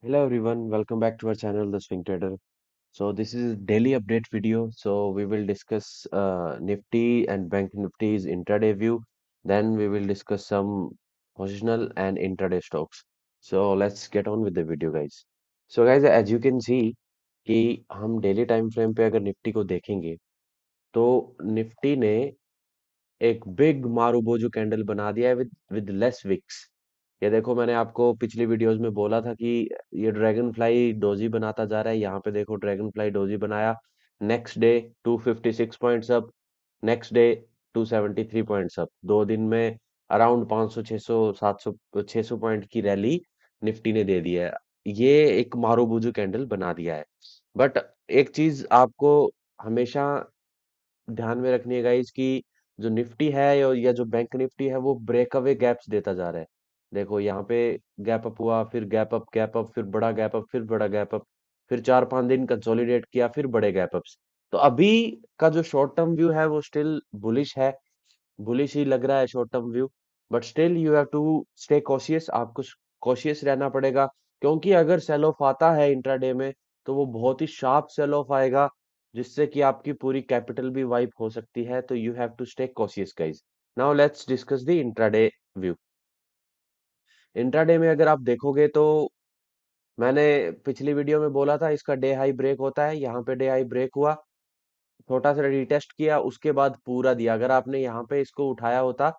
Hello everyone, welcome back to our channel, The Swing Trader. So this is daily update video. So we will discuss Nifty and Bank Nifty's intraday view. Then we will discuss some positional and intraday stocks. So let's get on with the video, guys. So guys, as you can see कि हम daily time frame पे अगर Nifty को देखेंगे तो Nifty ने एक big marubozu candle बना दिया है विद लेस विक्स। ये देखो मैंने आपको पिछली वीडियोस में बोला था कि ये ड्रैगन फ्लाई डोजी बनाता जा रहा है। यहाँ पे देखो ड्रैगन फ्लाई डोजी बनाया। Next day 256 points up, next day 273 points up. 2 दिन में अराउंड 500 600 700 600 पॉइंट की रैली निफ्टी ने दे दी है। ये एक मारुबोजू कैंडल बना दिया है। बट एक चीज आपको हमेशा ध्यान में रखनी है गाइस कि जो निफ्टी है या जो बैंक निफ्टी है वो ब्रेकअवे गैप्स देता जा रहा है। देखो यहाँ पे गैप अप हुआ, फिर गैप अप, फिर बड़ा गैप अप, फिर बड़ा गैप अप, फिर 4-5 दिन कंसोलिडेट किया, फिर बड़े गैप अप्स। तो अभी का जो शॉर्ट टर्म व्यू है वो स्टिल बुलिश है, बुलिश ही लग रहा है short term view. But still you have to stay cautious, आपको कॉशियस रहना पड़ेगा। क्योंकि अगर सेल ऑफ आता है इंट्राडे में तो वो बहुत ही शार्प सेल ऑफ आएगा, जिससे कि आपकी पूरी कैपिटल भी वाइप हो सकती है। तो you have to stay cautious guys. Now let's discuss the intraday view. Intraday में अगर आप देखोगे तो मैंने पिछली वीडियो में बोला था इसका डे हाई ब्रेक होता है। यहाँ पे डे हाई ब्रेक हुआ, छोटा सा रीटेस्ट किया, उसके बाद पूरा दिया। अगर आपने यहाँ पे इसको उठाया होता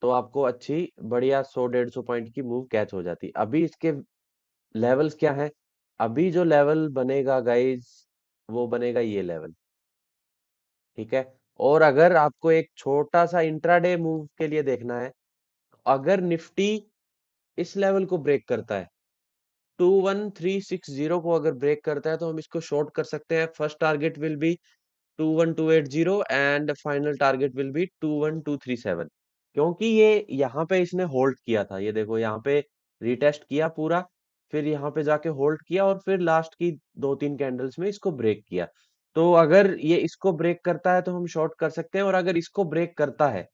तो आपको अच्छी बढ़िया 100-150 पॉइंट की मूव कैच हो जाती। अभी इसके लेवल्स क्या हैं? अभी जो लेवल बनेगा गाइस वो बनेगा ये लेवल, ठीक है। और अगर आपको एक छोटा सा इंट्राडे मूव के लिए देखना है, अगर निफ्टी इस लेवल को ब्रेक करता है, 21360 को अगर ब्रेक करता है तो हम इसको शॉर्ट कर सकते हैं। First target will be 21280 and final target will be 21237। क्योंकि ये यहाँ पे इसने होल्ड किया था, ये देखो यहाँ पे रिटेस्ट किया पूरा, फिर यहाँ पे जाके होल्ड किया और फिर लास्ट की 2-3 कैंडल्स में इसको ब्रेक किया। तो अगर ये इसको ब्रेक करता है तो हम शॉर्ट कर सकते हैं, और अगर इसको ब्रेक करता है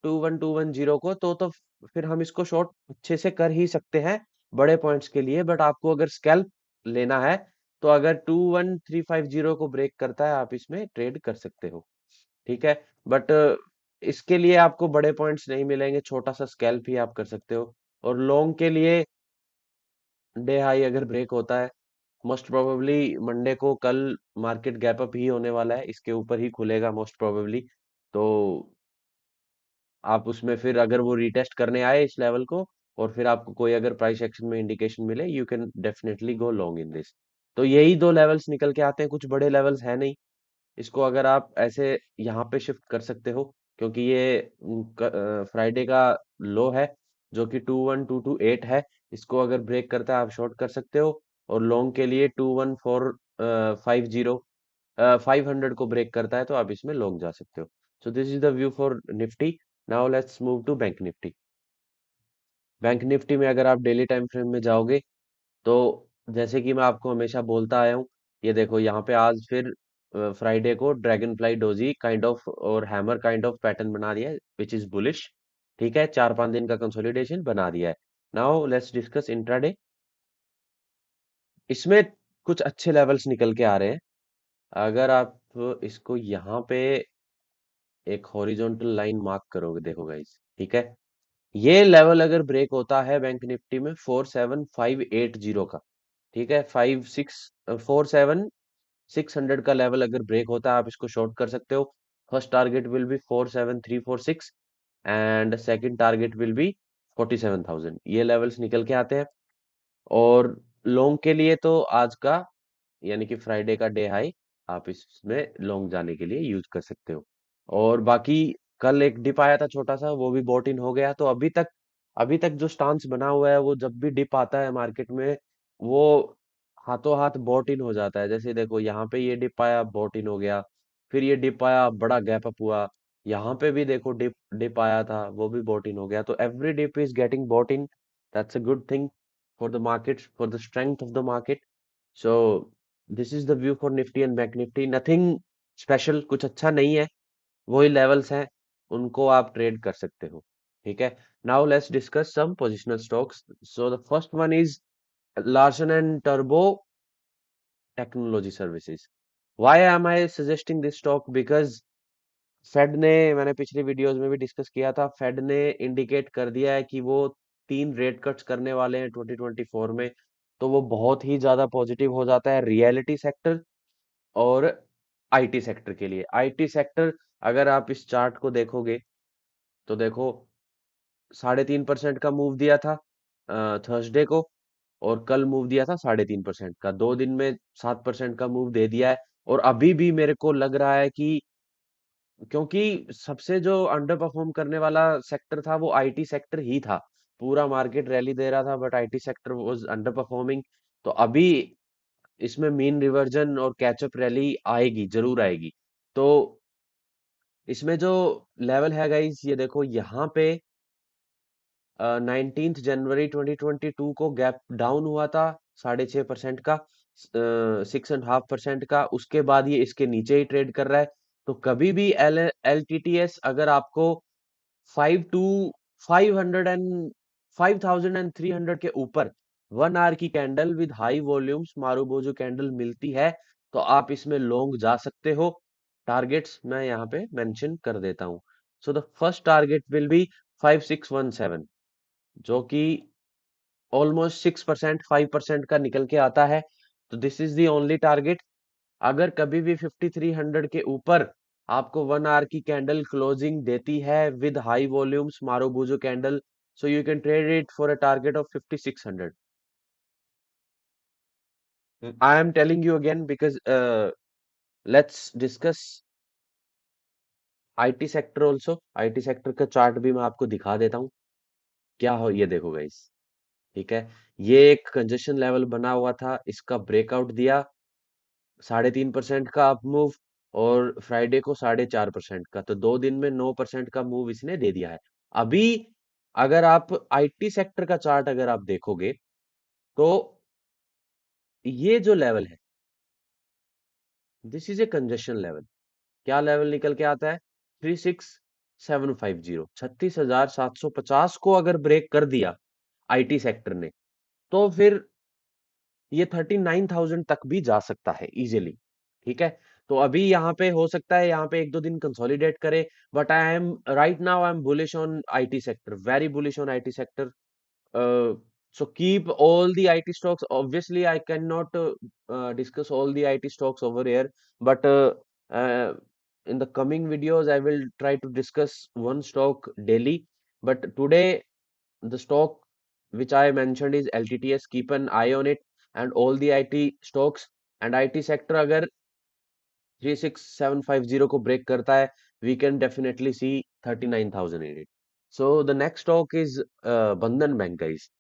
21210 को तो फिर हम इसको शॉर्ट अच्छे से कर ही सकते हैं बड़े पॉइंट्स के लिए। बट आपको अगर स्कैल्प लेना है तो अगर 21350 को ब्रेक करता है आप इसमें ट्रेड कर सकते हो, ठीक है। बट इसके लिए आपको बड़े पॉइंट्स नहीं मिलेंगे, छोटा सा स्कैल्प ही आप कर सकते हो। और लॉन्ग के लिए डे हाई अगर ब्रेक होता है, मोस्ट प्रोबेबली मंडे को, कल मार्केट गैप अप ही होने वाला है, इसके ऊपर ही खुलेगा मोस्ट प्रोबेबली। तो आप उसमें फिर अगर वो रिटेस्ट करने आए इस लेवल को और फिर आपको कोई अगर प्राइस एक्शन में इंडिकेशन मिले, you can definitely go long in this. तो यही दो लेवल्स निकल के आते हैं, कुछ बड़े लेवल्स है नहीं। इसको अगर आप ऐसे यहाँ पे शिफ्ट कर सकते हो, क्योंकि ये फ्राइडे का लो है जो कि 21228 है। इसको अगर ब्रेक करता है आप शॉर्ट कर सकते हो। और लॉन्ग के लिए 21450, 500 को ब्रेक करता है तो आप इसमें लॉन्ग जा सकते हो। So this is the view for Nifty. Now let's move to Bank Nifty. Bank Nifty में अगर आप डेली टाइम फ्रेम में जाओगे तो जैसे कि मैं आपको हमेशा बोलता आया हूँ, ये देखो यहाँ पे आज फिर फ्राइडे को dragon fly doji kind of और हैमर काइंड ऑफ पैटर्न बना दिया है विच इज बुलिश, ठीक है। 4-5 दिन का कंसोलिडेशन बना दिया है। Now let's discuss intraday. इसमें कुछ अच्छे लेवल्स निकल के आ रहे हैं। अगर आप इसको यहाँ पे एक हॉरिजॉन्टल लाइन मार्क करोगे, देखो गाइस, ठीक है। ये लेवल अगर ब्रेक होता है बैंक निफ्टी में 47580 का, ठीक है, 47600 का लेवल अगर ब्रेक होता है आप इसको शॉर्ट कर सकते हो। First target will be 47346 and second target will be 47000। ये लेवल्स निकल के आते हैं। और लॉन्ग के लिए तो आज का यानी कि फ्राइडे का डे हाई आप इसमें लॉन्ग जाने के लिए यूज कर सकते हो। और बाकी कल एक डिप आया था छोटा सा, वो भी बॉट इन हो गया। तो अभी तक जो स्टांस बना हुआ है वो जब भी डिप आता है मार्केट में वो हाथों हाथ बॉट इन हो जाता है। जैसे देखो यहाँ पे ये डिप आया, बॉट इन हो गया, फिर ये डिप आया, बड़ा गैप अप हुआ, यहाँ पे भी देखो डिप डिप आया था, वो भी बॉट इन हो गया। तो every dip is getting bought in. That's a good thing for the market, for the strength of the market. So this is the view for Nifty and Bank Nifty. Nothing special, कुछ अच्छा नहीं है, वही levels हैं, उनको आप trade कर सकते हो, ठीक है। Now let's discuss some positional stocks. So the first one is Larsen and Turbo Technology Services. Why am I suggesting this stock? Because Fed ने, मैंने पिछली वीडियोस में भी डिस्कस किया था, फेड ने इंडिकेट कर दिया है कि वो 3 रेट कट्स करने वाले हैं 2024 में। तो वो बहुत ही ज्यादा पॉजिटिव हो जाता है रियलिटी सेक्टर और आईटी सेक्टर के लिए। आईटी सेक्टर, अगर आप इस चार्ट को देखोगे तो देखो 3.5% का मूव दिया था थर्सडे को, और कल मूव दिया था 3.5% का। 2 दिन में 7% का मूव दे दिया है। और अभी भी मेरे को लग रहा है कि, क्योंकि सबसे जो अंडर परफॉर्म करने वाला सेक्टर था वो आईटी सेक्टर ही था। पूरा मार्केट रैली दे रहा था but IT sector was under performing. तो अभी इसमें मीन रिवर्जन और कैचअप रैली आएगी, जरूर आएगी। तो इसमें जो लेवल है गाइस, ये देखो यहाँ पे 19 जनवरी 2022 को गैप डाउन हुआ था 6.5% का, 6.5% का। उसके बाद ये इसके नीचे ही ट्रेड कर रहा है। तो कभी भी एल टी टी एस अगर आपको 5,300 के ऊपर 1 आवर की candle with high volumes marubozu candle मिलती है, तो आप इसमें लॉन्ग जा सकते हो। टारगेट्स मैं यहाँ पे मेंशन कर देता हूँ। सो the first target will be 5617, जो कि ऑलमोस्ट 6%, 5% का निकल के आता है। तो this is the only target. अगर कभी भी 5300 के ऊपर आपको 1 आवर की कैंडल क्लोजिंग देती है with high volumes marubozu candle, so you can trade it for a target of 5600। I am telling you again because let's discuss IT sector also. IT sector का चार्ट भी मैं आपको दिखा देता हूँ। क्या हो, ये देखो गाइस, ठीक है। ये एक कंजेशन लेवल बना हुआ था, इसका ब्रेकआउट दिया 3.5% का अप मूव, और फ्राइडे को 4.5% का। तो 2 दिन में 9% का मूव इसने दे दिया है। अभी अगर आप आईटी सेक्टर का चार्ट अगर आप देखोगे तो ये जो लेवल है, this is a congestion level. क्या लेवल निकल के आता है? 36750, 36,750 को अगर ब्रेक कर दिया आईटी सेक्टर ने, तो फिर ये 39,000 तक भी जा सकता है इजीली। ठीक है। तो अभी यहाँ पे हो सकता है यहाँ पे 1-2 दिन कंसोलिडेट करे, but I am right now I am bullish on IT sector, very bullish on IT sector. So keep all the IT stocks. Obviously, I cannot discuss all the IT stocks over here, but uh, in the coming videos, I will try to discuss one stock daily. But today, the stock which I mentioned is LTTS. Keep an eye on it, and all the IT stocks and IT sector. अगर 36750 को break करता है, we can definitely see 39,000 in it. So the next stock is Bandhan Bank, guys.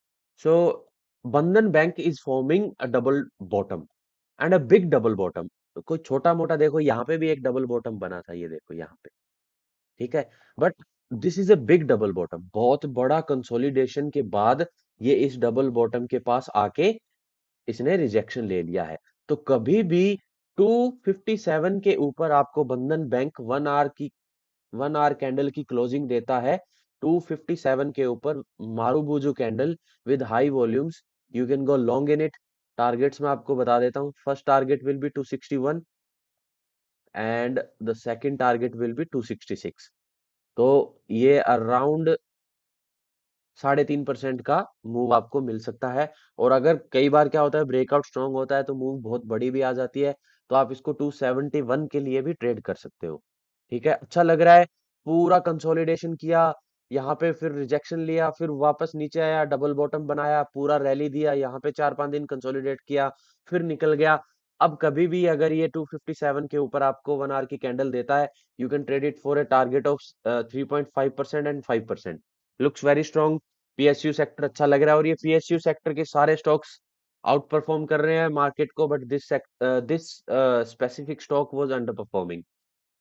So Bandhan Bank is forming a double bottom and a big double bottom. तो कोई छोटा मोटा देखो, यहाँ पे भी एक डबल बॉटम बना था, ये देखो यहाँ पे। ठीक है। But this is a big double bottom, बहुत बड़ा कंसोलिडेशन के बाद ये इस डबल बॉटम के पास आके इसने रिजेक्शन ले लिया है। तो कभी भी 257 के ऊपर आपको बंधन बैंक 1 आवर कैंडल की क्लोजिंग देता है, 257 के ऊपर marubozu candle with high volumes, you can go long in it. Targets मैं आपको बता देता हूँ। First target will be 261 and the second target will be 266। तो ये अराउंड 3.5% का मूव आपको मिल सकता है। और अगर कई बार क्या होता है, ब्रेकआउट स्ट्रांग होता है तो मूव बहुत बड़ी भी आ जाती है, तो आप इसको 271 के लिए भी ट्रेड कर सकते हो। ठीक है, अच्छा लग रहा है। पूरा कंसोलिडेशन किया, यहाँ पे फिर रिजेक्शन लिया, फिर वापस नीचे आया, डबल बॉटम बनाया, पूरा रैली दिया, यहाँ पे 4-5 दिन कंसोलिडेट किया, फिर निकल गया। अब कभी भी अगर ये 257 के ऊपर आपको 1 आवर की कैंडल देता है, you can trade it for a target of 3.5% and 5%। Looks very strong. PSU sector अच्छा लग रहा है, और ये पीएसयू सेक्टर के सारे स्टॉक्स आउट परफॉर्म कर रहे हैं मार्केट को, but this specific stock was underperforming.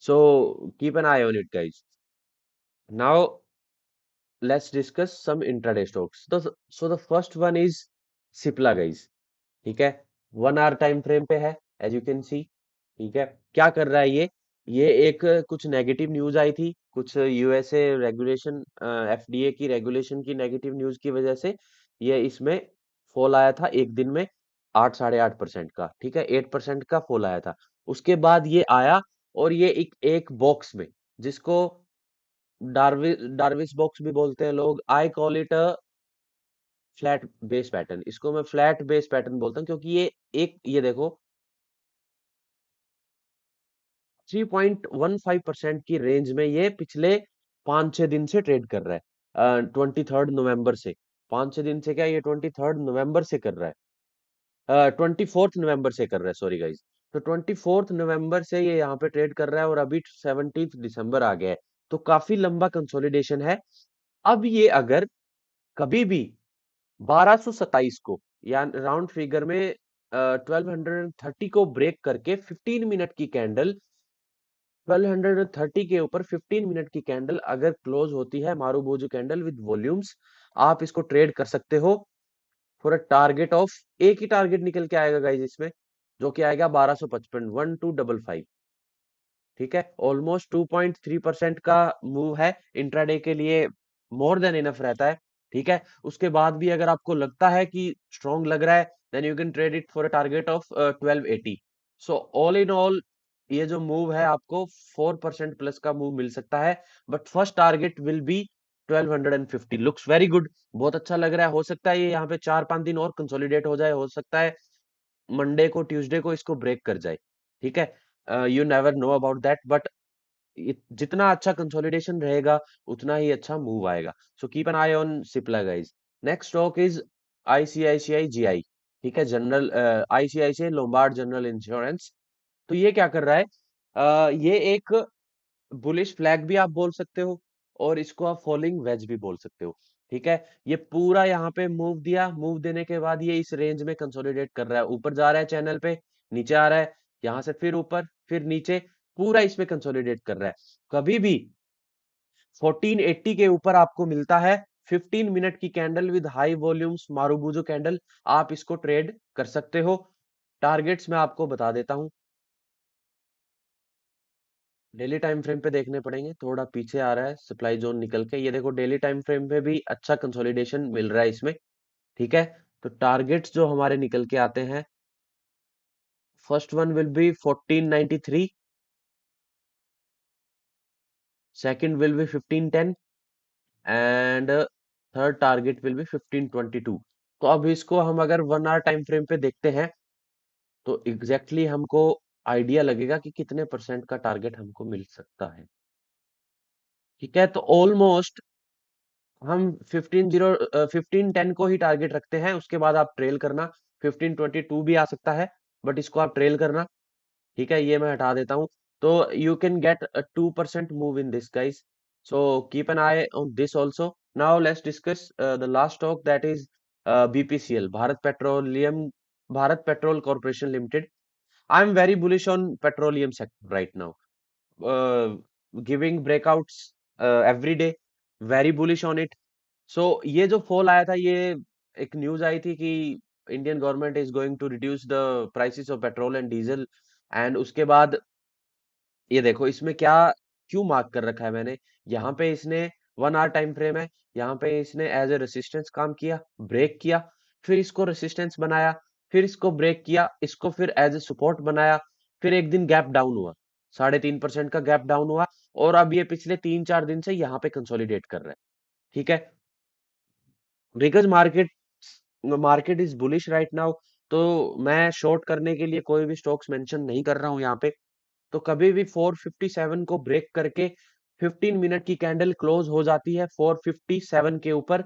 So keep an eye on it guys. Now let's discuss some intraday stocks. So the first one is Cipla guys. ठीक है। 1 our time frame पे है, as you can see. ठीक है। क्या कर रहा है ये एक कुछ नेगेटिव न्यूज आई थी, कुछ यूएसए रेगुलेशन, एफडीए की रेगुलेशन की नेगेटिव न्यूज की वजह से ये इसमें फॉल आया था एक दिन में 8 साढ़े 8% का, ठीक है, 8% का फॉल आया था। उसके बाद ये आया और ये एक एक बॉक्स में, जिसको डार्विस बॉक्स भी बोलते हैं लोग, I call it a flat base pattern. इसको मैं फ्लैट बेस पैटर्न बोलता हूँ क्योंकि ये देखो 3.15% की रेंज में ये पिछले 5-6 दिन से ट्रेड कर रहा है, 23 नवंबर से। 5-6 दिन से क्या, ये 23 नवंबर से कर रहा है, 24 नवंबर से कर रहा है, सॉरी गाइज। तो 24 नवंबर से ये यहाँ पे ट्रेड कर रहा है और अभी 17 दिसंबर आ गया है। तो काफी लंबा कंसोलिडेशन है। अब ये अगर कभी भी 1227 को या राउंड फिगर में 1230 को ब्रेक करके 15 मिनट की कैंडल, 1230 के ऊपर 15 मिनट की कैंडल अगर क्लोज होती है, मारूबोजू कैंडल विद वॉल्यूम्स, आप इसको ट्रेड कर सकते हो फॉर अ टारगेट ऑफ, एक ही टारगेट निकल के आएगा गाइज इसमें, जो कि आएगा 1255, 1255। ठीक है, ऑलमोस्ट 2.3% का मूव है इंट्राडे के लिए, मोर देन इनफ रहता है। ठीक है, उसके बाद भी अगर आपको लगता है कि स्ट्रॉन्ग लग रहा है, then you can trade it for a target of 1280। So all in all ये जो मूव है आपको 4% प्लस का मूव मिल सकता है, but first target will be 1250। Looks very good, बहुत अच्छा लग रहा है। हो सकता है ये यहाँ पे 4-5 दिन और कंसोलिडेट हो जाए, हो सकता है मंडे को ट्यूसडे को इसको ब्रेक कर जाए। ठीक है, you never know about that, but जितना अच्छा कंसोलिडेशन रहेगा उतना ही अच्छा मूव आएगा। सो keep an eye on Cipla guys. Next stock is ICICI GI. ठीक है, general ICICI Lombard general insurance. तो ये क्या कर रहा है, ये एक बुलिश फ्लैग भी आप बोल सकते हो और इसको आप फॉलिंग वेज भी बोल सकते हो। ठीक है, ये पूरा यहाँ पे मूव दिया, मूव देने के बाद ये इस रेंज में कंसोलिडेट कर रहा है, ऊपर जा रहा है चैनल पे, नीचे आ रहा है, यहाँ से फिर ऊपर फिर नीचे, पूरा इसमें कंसोलिडेट कर रहा है। कभी भी 1480 के ऊपर आपको मिलता है 15 मिनट की candle with high volumes marubozu candle, आप इसको ट्रेड कर सकते हो। टारगेट्स मैं आपको बता देता हूं, डेली टाइम फ्रेम पे देखने पड़ेंगे, थोड़ा पीछे आ रहा है सप्लाई जोन निकल के, ये देखो डेली टाइम फ्रेम पे भी अच्छा कंसोलिडेशन मिल रहा है इसमें। ठीक है, तो टारगेट्स जो हमारे निकल के आते हैं, first one will be 1493, second will be 1510 and third target will be 1522। तो अब इसको हम अगर 1 आवर टाइम फ्रेम पे देखते हैं तो एग्जैक्टली exactly हमको आइडिया लगेगा कि कितने परसेंट का टारगेट हमको मिल सकता है। ठीक है, तो ऑलमोस्ट हम 1510 को ही टारगेट रखते हैं, उसके बाद आप ट्रेल करना। 1522 भी आ सकता है, बट इसको आप ट्रेल करना। ठीक है, ये मैं हटा देता हूँ। तो you can get a 2% move in this guys, so keep an eye on this also. Now let's discuss the last stock, that is BPCL, Bharat petrol corporation limited. I am very bullish on petroleum sector right now, giving breakouts every day, very bullish on it. So ये जो fall आया था, ये एक news आई थी कि Indian government is going to reduce the prices of petrol and diesel, and उसके बाद ये देखो इसमें क्या, क्यों मार्क कर रखा है मैंने, यहाँ पे इसने 1 आवर टाइम फ्रेम है, यहाँ पे इसने एज ए रेसिस्टेंस काम किया, ब्रेक किया, फिर इसको रेसिस्टेंस बनाया, फिर इसको ब्रेक किया, इसको फिर एज ए सपोर्ट बनाया, फिर एक दिन गैप डाउन हुआ, 3.5% का गैप डाउन हुआ, और अब ये पिछले 3-4 दिन से यहाँ पे कंसोलिडेट कर रहा है। ठीक है, because market is bullish right now, तो मैं शॉर्ट करने के लिए कोई भी स्टॉक्स मेंशन नहीं कर रहा हूं यहाँ पे। तो कभी भी 457 को ब्रेक करके 15 मिनट की कैंडल क्लोज हो जाती है 457 के ऊपर,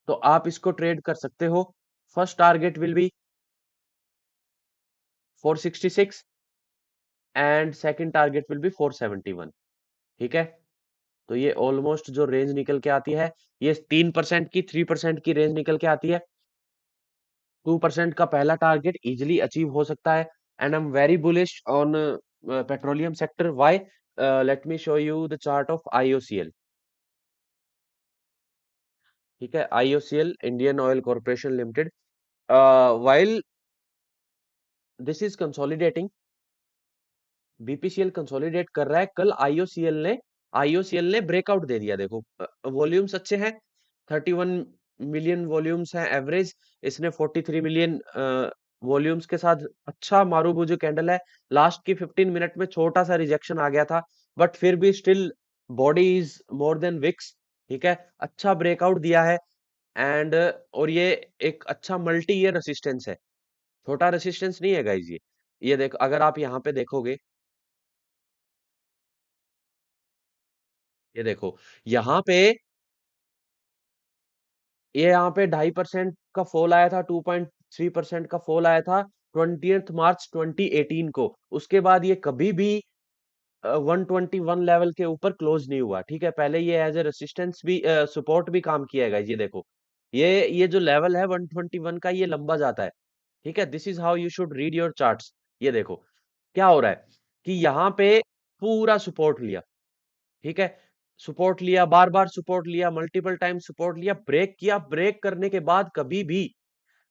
तो आप इसको ट्रेड कर सकते हो। First target will be 466 and second target will be 471। ठीक है, तो ये ऑलमोस्ट जो रेंज निकल के आती है, ये 3% की 3% की रेंज निकल के आती है। 2% का पहला टारगेट इजिली अचीव हो सकता है, and I am very bullish on petroleum sector. Why? Let me show you the chart of IOCL. ठीक है, IOCL, Indian oil corporation limited, while this is consolidating, BPCL consolidate कर रहा है, कल IOCL ने ब्रेकआउट दे दिया। देखो वॉल्यूम्स अच्छे हैं, 31 मिलियन वॉल्यूम्स हैं एवरेज, इसने 43 मिलियन वॉल्यूम्स के साथ अच्छा मारूबुजू कैंडल है। लास्ट की 15 मिनट में छोटा सा रिजेक्शन आ गया था, बट फिर भी still body is more than wicks, ठीक है, अच्छा ब्रेकआउट दिया है। एंड और ये एक अच्छा मल्टी ईयर रेसिस्टेंस है, छोटा रेसिस्टेंस नहीं है गाइज ये देखो, अगर आप यहाँ पे देखोगे, ये देखो यहाँ पे, ये यहाँ पे 2.5% का फॉल आया था, 2.3% का फॉल आया था 20th मार्च 2018 को। उसके बाद ये कभी भी 121 लेवल के ऊपर क्लोज नहीं हुआ, ठीक है। पहले ये एज ए रेसिस्टेंस भी, सपोर्ट भी काम किया है, ये देखो, ये जो लेवल है 121 का, ये लंबा जाता है, ठीक है। This is how you should read your charts. ये देखो क्या हो रहा है कि यहाँ पे पूरा सपोर्ट लिया, ठीक है, सपोर्ट लिया, बार बार सपोर्ट लिया, मल्टीपल टाइम सपोर्ट लिया, ब्रेक किया, ब्रेक करने के बाद कभी भी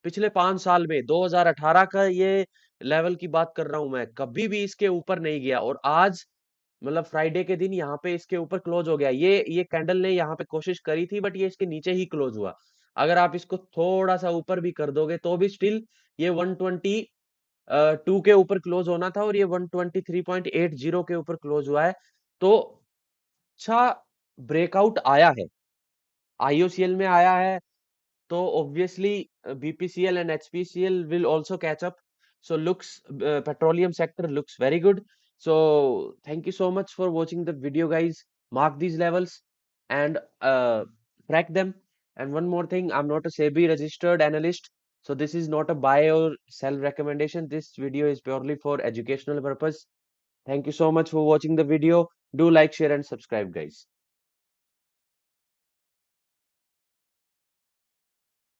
पिछले 5 साल में, 2018 का ये लेवल की बात कर रहा हूं मैं, कभी भी इसके ऊपर नहीं गया। और आज मतलब फ्राइडे के दिन यहाँ पे इसके ऊपर क्लोज हो गया। ये कैंडल ने यहाँ पे कोशिश करी थी, बट ये इसके नीचे ही क्लोज हुआ। अगर आप इसको थोड़ा सा ऊपर भी कर दोगे तो भी स्टिल ये 122 के ऊपर क्लोज होना था, और ये 123.80 के ऊपर क्लोज हुआ है। तो अच्छा ब्रेकआउट आया है, आईओसीएल में आया है, तो obviously BPCL and HPCL will also catch up. So looks, petroleum sector looks very good. So thank you so much for watching the video, guys. Mark these levels and track them. And one more thing, I'm not a SEBI registered analyst, so this is not a buy or sell recommendation. This video is purely for educational purpose. Thank you so much for watching the video. Do like, share, and subscribe, guys.